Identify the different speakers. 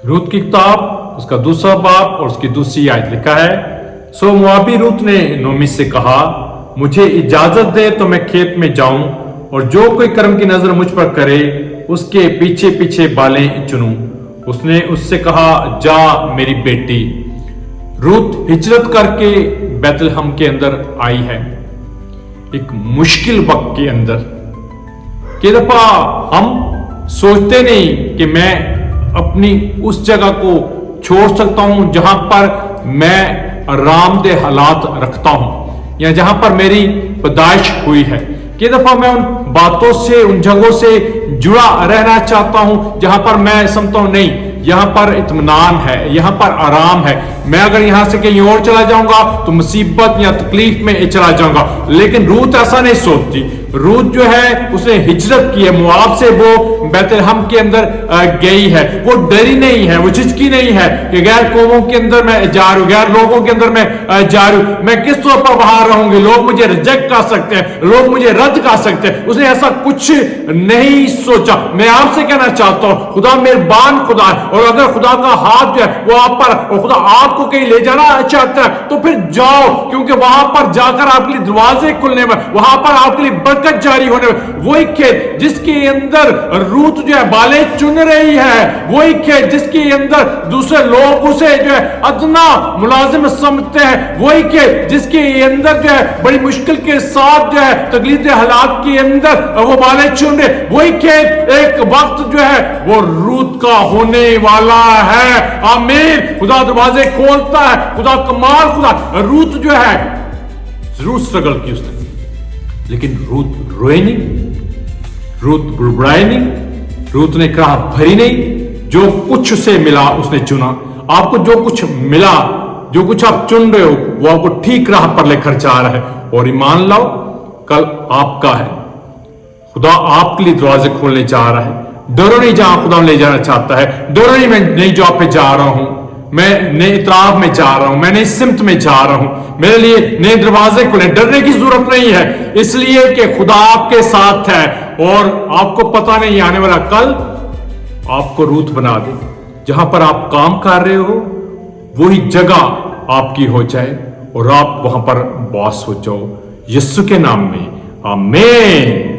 Speaker 1: रूत की किताब उसका दूसरा बाब और उसकी दूसरी आयत लिखा है, सो मोआबी रूत ने नोमी से कहा, मुझे इजाजत दे तो मैं खेत में जाऊं और जो कोई कर्म की नजर मुझ पर करे उसके पीछे पीछे बालें चुनूं। उसने उससे कहा, जा मेरी बेटी। रूत हिजरत करके बैतलहम के अंदर आई है, एक मुश्किल वक्त के अंदर। कि दफा हम सोचते नहीं कि मैं अपनी उस जगह को छोड़ सकता हूं जहां पर मैं आरामदेह हालात रखता हूं या जहां पर मेरी पैदाइश हुई है। कि दफा मैं उन बातों से, उन जगहों से जुड़ा रहना चाहता हूं जहां पर मैं समझता हूं नहीं, यहां पर इत्मीनान है, यहां पर आराम है। मैं अगर यहां से कहीं और चला जाऊंगा तो मुसीबत या तकलीफ में चला जाऊंगा। लेकिन रूत ऐसा नहीं सोचती। रूत जो है उसने हिजरत की है, मोआब से वो बैतलहम के अंदर गई है। वो डरी नहीं है, वो झिझकी नहीं है कि गैर कौमों के अंदर मैं जा रही हूं, गैर लोगों के अंदर मैं जा रही हूं, मैं किस तौर पर वहां रहूंगी, लोग मुझे रिजेक्ट कर सकते हैं, लोग मुझे रद्द कर सकते हैं। उसने ऐसा कुछ नहीं सोचा। मैं आपसे कहना चाहता हूं, खुदा मेहरबान खुदा है, और अगर खुदा का हाथ जो है वो आप पर, और खुदा आपको कहीं ले जाना चाहता है तो फिर जाओ, क्योंकि वहां पर जाकर आपके लिए दरवाजे खुलने में, वहां पर आपके लिए बरकत जारी होने में। वही खेत जिसके अंदर रूत जो है बाले चुन रही है, वही खेत जिसके अंदर दूसरे लोग उसे जो है अदना मुलाजिम समझते हैं, वही खेत जिसके अंदर जो है बड़ी मुश्किल के साथ जो है तकलीफ हालात के अंदर वो बाले चुन रहे, वही खेत एक वक्त जो है वो रूत का होने वाला है। आमीन। खुदा दरवाजे खोलता है, खुदा कमाल खुदा। रूत जो है जरूर स्ट्रगल की उसने, लेकिन रूत रोए नहीं, रूत बुड़बुड़ाई नहीं, रूत ने कहा भरी नहीं। जो कुछ उसे मिला उसने चुना। आपको जो कुछ मिला, जो कुछ आप चुन रहे हो, वो आपको ठीक राह पर लेकर जा रहा है। और ईमान लाओ, कल आपका है। खुदा आपके लिए दरवाजे खोलने जा रहा है। डरो नहीं जहां खुदा ले जाना चाहता है, डरो नहीं मैं नई जॉब पे जा रहा हूं, मैं नए इतराब में जा रहा हूं, मैं नई सिमत में जा रहा हूं, मेरे लिए नए दरवाजे खुले। डरने की जरूरत नहीं है, इसलिए कि खुदा आपके साथ है। और आपको पता नहीं आने वाला कल आपको रूत बना दे। जहां पर आप काम कर रहे हो वही जगह आपकी हो जाए और आप वहां पर बॉस हो जाओ, यीशु के नाम में। आमीन।